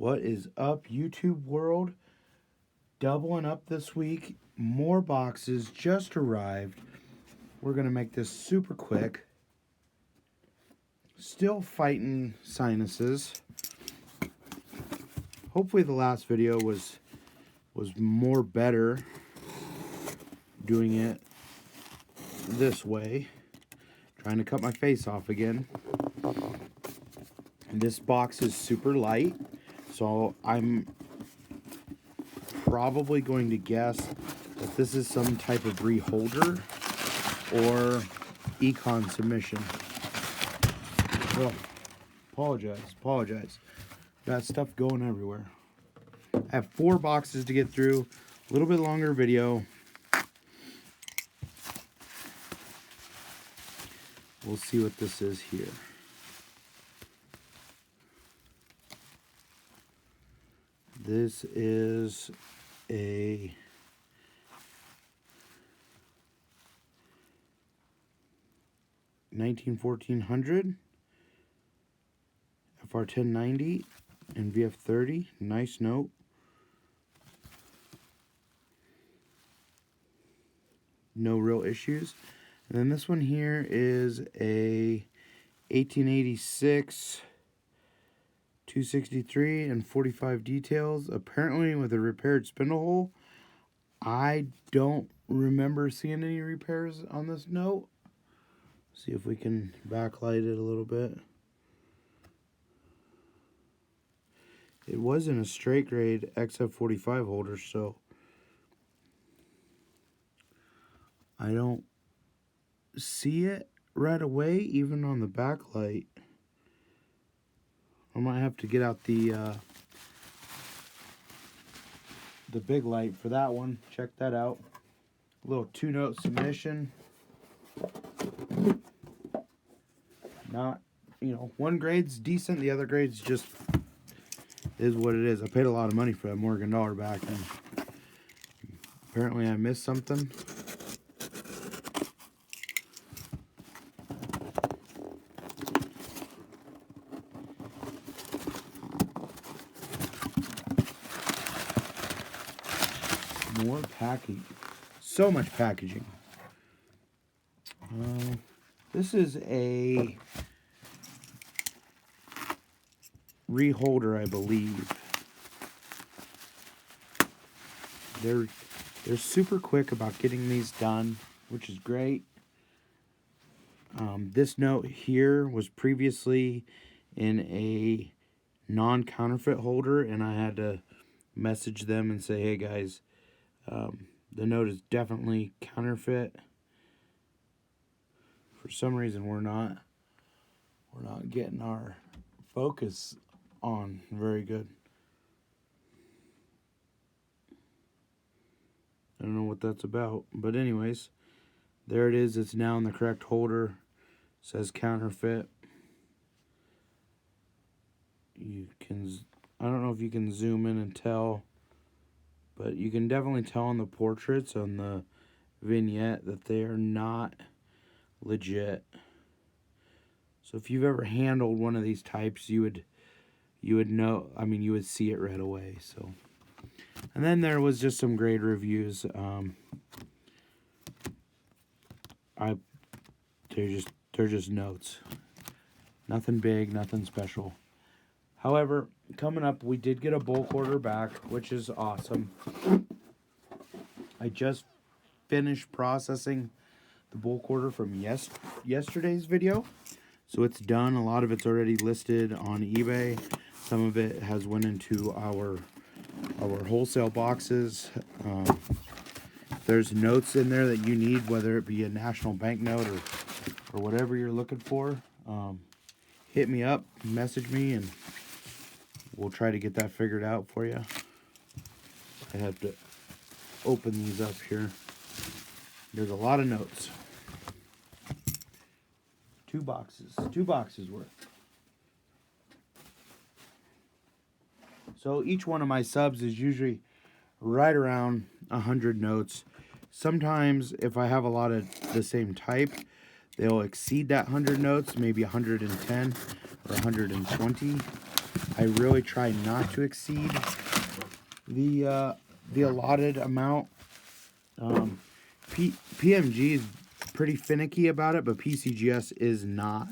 What is up, YouTube world? Doubling up this week. More boxes just arrived. We're going to make this super quick. Still fighting sinuses. Hopefully the last video was more better doing it this way. Trying to cut my face off again. And this box is super light, so I'm probably going to guess that this is some type of reholder or econ submission. Oh, apologize. Got stuff going everywhere. I have 4 boxes to get through. A little bit longer video. We'll see what this is here. This is a $1400 FR 1090 and VF 30. Nice note. No real issues. And then this one here is a 1886 263 and 45 details, apparently with a repaired spindle hole. I don't remember seeing any repairs on this note. See if we can backlight it a little bit. It was in a straight grade XF45 holder, so I don't see it right away, even on the backlight. I might have to get out the big light for that one. Check that out. A little 2-note submission. Not, one grade's decent, the other grade's just is what it is. I paid a lot of money for that Morgan dollar back, and apparently I missed something. More packaging. So much packaging. This is a reholder, I believe. They're super quick about getting these done, which is great. This note here was previously in a non-counterfeit holder, and I had to message them and say, hey guys, the note is definitely counterfeit. For some reason we're not getting our focus on very good. I don't know what that's about, but anyways, there it is. It's now in the correct holder. It says counterfeit. I don't know if you can zoom in and tell, but you can definitely tell on the portraits on the vignette that they are not legit. So if you've ever handled one of these types, you would know, you would see it right away. So, and then there was just some grade reviews. They're just notes. Nothing big, nothing special. However, coming up, we did get a bulk order back, which is awesome. I just finished processing the bulk order from yesterday's video. So it's done. A lot of it's already listed on eBay. Some of it has went into our wholesale boxes. If there's notes in there that you need, whether it be a national banknote or whatever you're looking for, hit me up, message me, and we'll try to get that figured out for you. I have to open these up here. There's a lot of notes. 2 boxes worth. So each one of my subs is usually right around 100 notes. Sometimes if I have a lot of the same type, they'll exceed that 100 notes, maybe 110 or 120. I really try not to exceed the allotted amount. PMG is pretty finicky about it, but PCGS is not.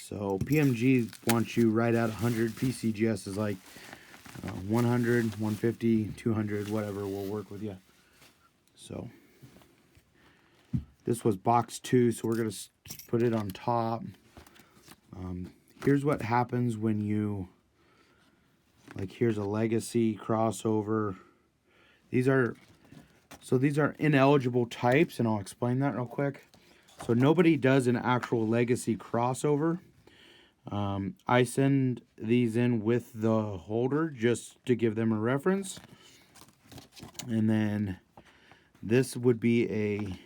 So PMG wants you right at 100. PCGS is like 100, 150, 200, whatever will work with you. So this was box 2, so we're going to put it on top. Here's what happens when you, like, here's a legacy crossover. These are ineligible types, and I'll explain that real quick. So nobody does an actual legacy crossover. I send these in with the holder just to give them a reference. And then this would be a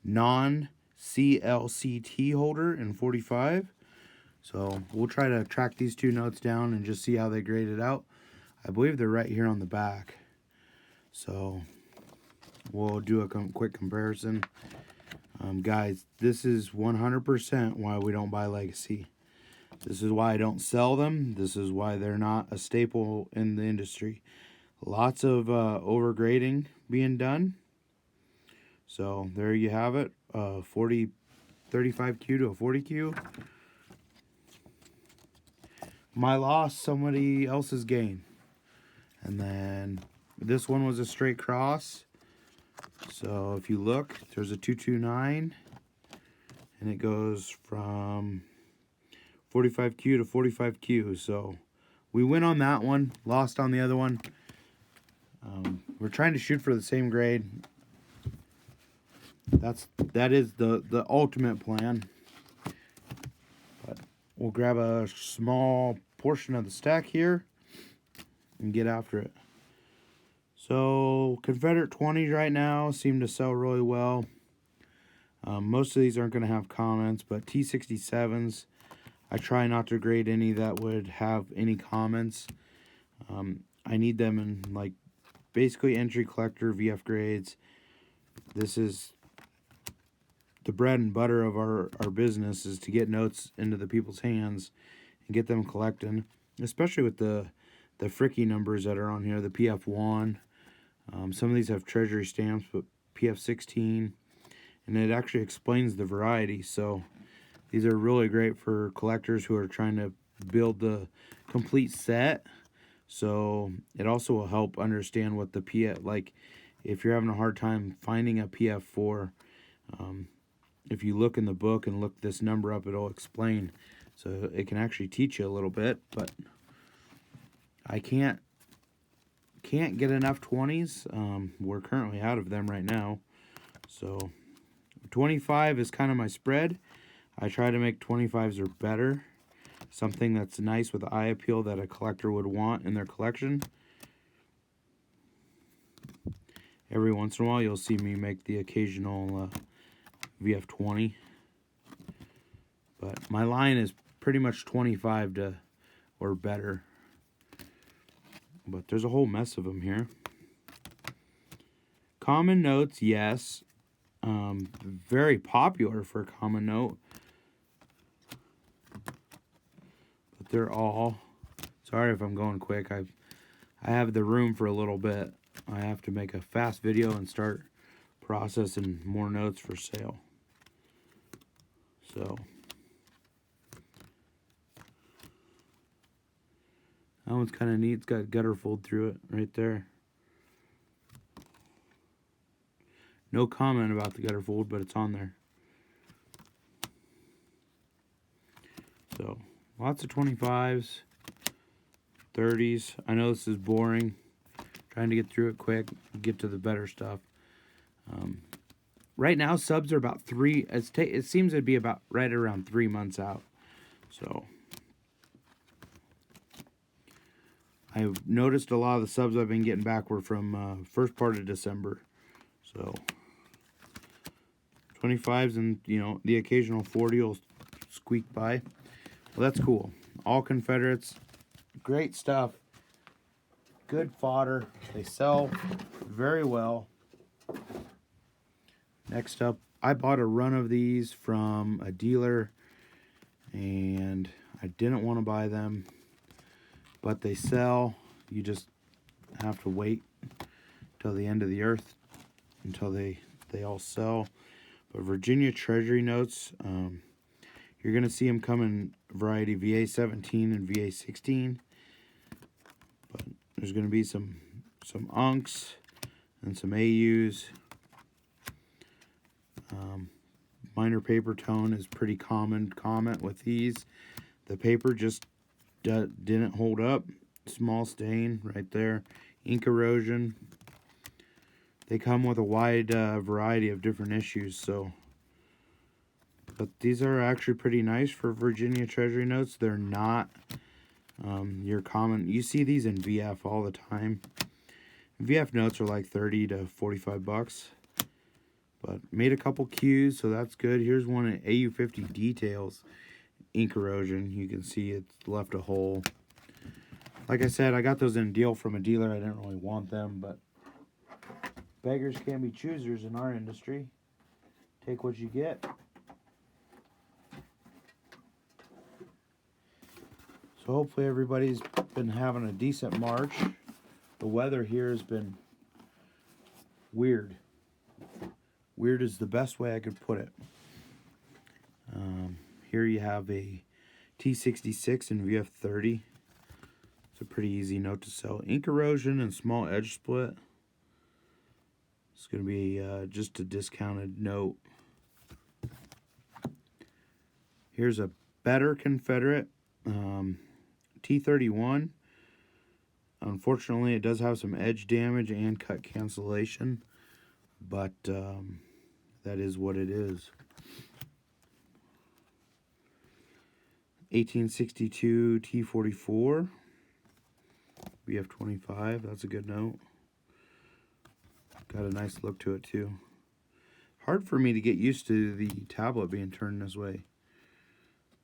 non-CLCT holder in 45. So we'll try to track these two notes down and just see how they grade it out. I believe they're right here on the back. So we'll do a quick comparison. Guys, this is 100% why we don't buy legacy. This is why I don't sell them. This is why they're not a staple in the industry. Lots of overgrading being done. So there you have it. 35Q to a 40Q. My loss, somebody else's gain. And then this one was a straight cross. So if you look, there's a 229. And it goes from 45Q to 45Q. So we win on that one, lost on the other one. We're trying to shoot for the same grade. That is the ultimate plan. But we'll grab a small portion of the stack here and get after it. So Confederate 20s right now seem to sell really well. Most of these aren't going to have comments, but T67s, I try not to grade any that would have any comments. I need them in, like, basically entry collector VF grades. This is the bread and butter of our business, is to get notes into the people's hands and get them collecting, especially with the fricky numbers that are on here, the PF1. Some of these have Treasury stamps, but PF16, and it actually explains the variety. So these are really great for collectors who are trying to build the complete set. So it also will help understand what the PF, like if you're having a hard time finding a PF4, if you look in the book and look this number up, it'll explain. So it can actually teach you a little bit, but I can't get enough 20s. We're currently out of them right now. So 25 is kind of my spread. I try to make 25s or better. Something that's nice with eye appeal that a collector would want in their collection. Every once in a while you'll see me make the occasional VF20. But my line is pretty much 25 to or better. But there's a whole mess of them here. Common notes, yes. Very popular for a common note. But they're all... Sorry if I'm going quick. I have the room for a little bit. I have to make a fast video and start processing more notes for sale. So... that one's kind of neat. It's got gutter fold through it right there. No comment about the gutter fold, but it's on there. So, lots of 25s, 30s. I know this is boring. Trying to get through it quick, get to the better stuff. Right now, subs are about 3. It seems to be about right around 3 months out. So... I've noticed a lot of the subs I've been getting back were from first part of December. So 25s and, you know, the occasional 40 will squeak by. Well, that's cool. All Confederates. Great stuff. Good fodder. They sell very well. Next up, I bought a run of these from a dealer, and I didn't want to buy them. but they sell. You just have to wait till the end of the earth until they all sell. But Virginia Treasury Notes, you're going to see them come in variety VA 17 and VA 16. But there's going to be some unks and some AUs. Minor paper tone is pretty common comment with these. The paper just didn't hold up. Small stain right there. Ink erosion. They come with a wide variety of different issues, so. But these are actually pretty nice for Virginia Treasury Notes. They're not your common. You see these in VF all the time. VF notes are like 30 to 45 bucks. But made a couple Qs, so that's good. Here's one in AU50 Details. Ink erosion. You can see it's left a hole. Like I said, I got those in a deal from a dealer. I didn't really want them, but beggars can be choosers in our industry. Take what you get. So hopefully everybody's been having a decent March. The weather here has been weird. Weird is the best way I could put it. Here you have a T66 and VF30. It's a pretty easy note to sell. Ink erosion and small edge split. It's going to be just a discounted note. Here's a better Confederate T31. Unfortunately, it does have some edge damage and cut cancellation, but that is what it is. 1862 T44 VF25. That's a good note. Got a nice look to it too. Hard for me to get used to the tablet being turned this way.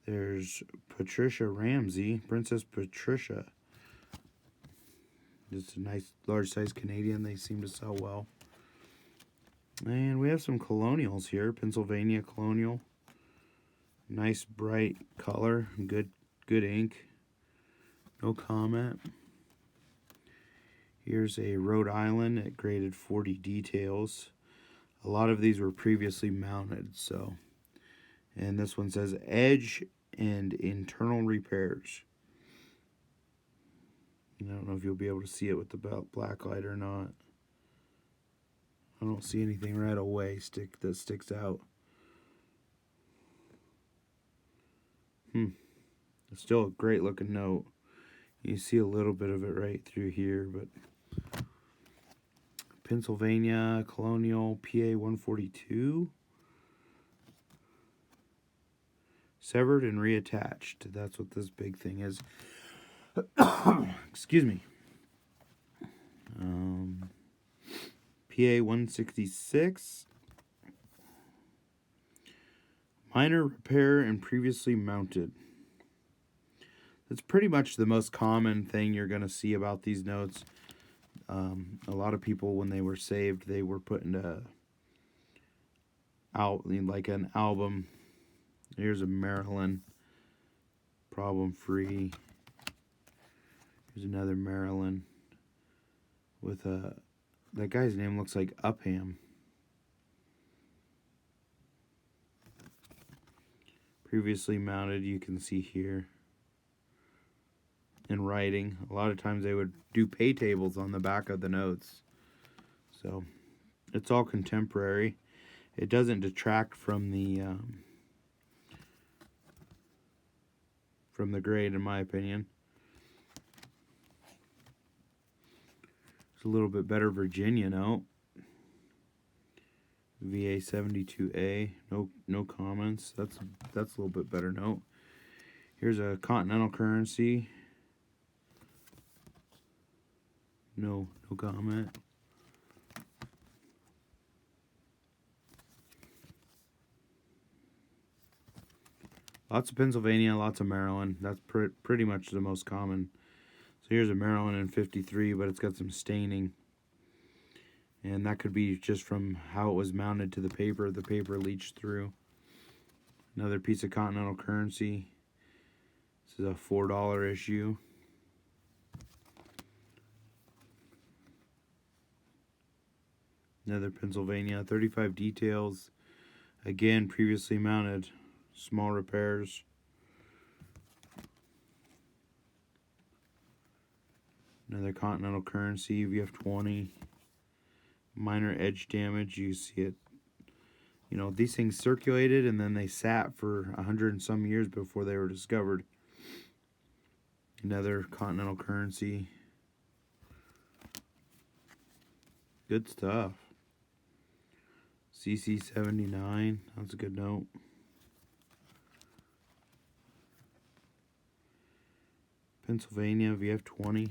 There's Patricia Ramsey, Princess Patricia. Just a nice large size Canadian. They seem to sell well. And we have some colonials here. Pennsylvania Colonial. Nice bright color. Good ink. No comment. Here's a Rhode Island at graded 40 Details. A lot of these were previously mounted, so. And this one says edge and internal repairs. I don't know if you'll be able to see it with the black light or not. I don't see anything right away that sticks out. It's still a great looking note. You see a little bit of it right through here, but Pennsylvania Colonial PA 142. Severed and reattached. That's what this big thing is. Excuse me. PA 166. Minor repair and previously mounted. That's pretty much the most common thing you're going to see about these notes. A lot of people, when they were saved, they were put into like an album. Here's a Maryland, problem free. Here's another Maryland with that guy's name looks like Upham. Previously mounted, you can see here. In writing, a lot of times they would do pay tables on the back of the notes. So it's all contemporary. It doesn't detract from the grade, in my opinion. It's a little bit better Virginia note. VA 72A. No comments. That's a little bit better note. Here's a continental currency. No comment. Lots of Pennsylvania, lots of Maryland. That's pretty much the most common. So here's a Maryland in 53, but it's got some staining. And that could be just from how it was mounted to the paper. The paper leached through. Another piece of continental currency. This is a $4 issue. Another Pennsylvania, 35 details. Again, previously mounted. Small repairs. Another Continental Currency, VF20. Minor edge damage, you see it. You know, these things circulated and then they sat for 100 and some years before they were discovered. Another Continental Currency. Good stuff. CC79, that's a good note. Pennsylvania, VF20.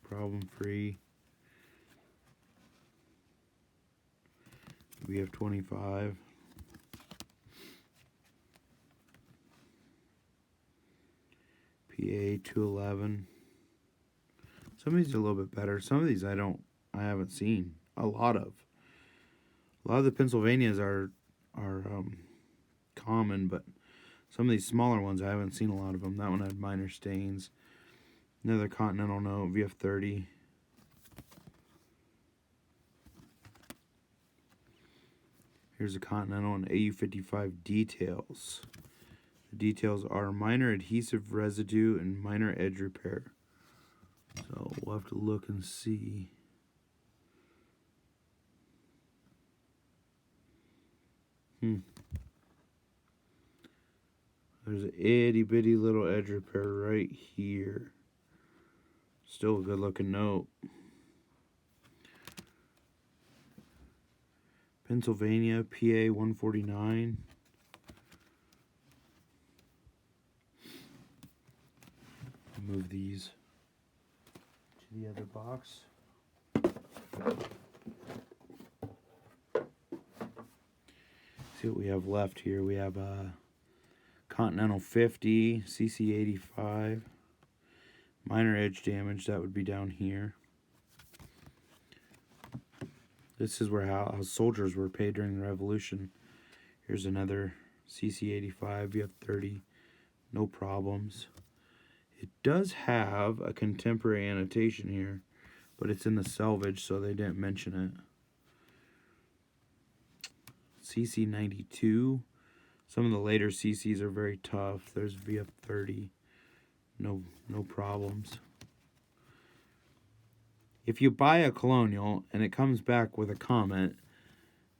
Problem free. VF25. PA 211. Some of these are a little bit better. Some of these I haven't seen a lot of. A lot of the Pennsylvanias are common, but some of these smaller ones I haven't seen a lot of them. That one had minor stains. Another Continental note, VF30. Here's a Continental and AU55 details. The details are minor adhesive residue and minor edge repair. So we'll have to look and see. There's an itty bitty little edge repair right here. Still a good looking note. Pennsylvania, PA 149. Move these to the other box. See what we have left here. We have a Continental 50, CC 85. Minor edge damage, that would be down here. This is where how soldiers were paid during the Revolution. Here's another CC 85, VF30, no problems. It does have a contemporary annotation here, but it's in the salvage, so they didn't mention it. CC 92. Some of the later CCs are very tough. There's VF30. No problems. If you buy a colonial and it comes back with a comment,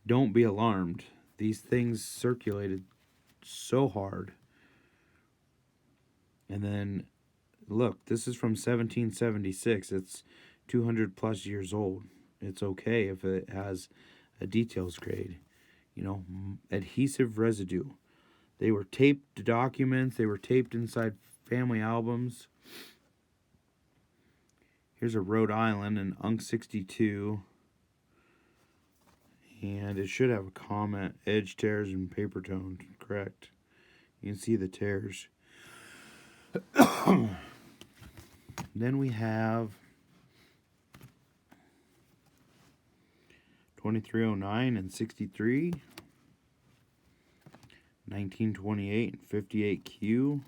don't be alarmed. These things circulated so hard. And then, look, this is from 1776. It's 200 plus years old. It's okay if it has a details grade. You know, adhesive residue. They were taped documents. They were taped inside family albums. Here's a Rhode Island, an Unk 62. And it should have a comment, edge tears and paper toned, correct. You can see the tears. Then we have 2309 and 63. 1928 and 58Q.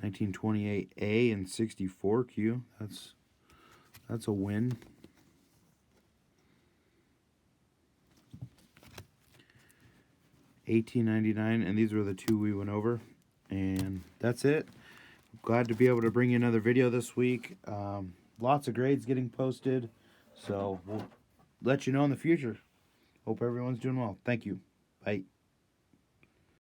1928A and 64Q. That's a win. $18.99, and these were the two we went over, and that's it. Glad to be able to bring you another video this week. Lots of grades getting posted, so we'll let you know in the future. Hope everyone's doing well. Thank you. Bye.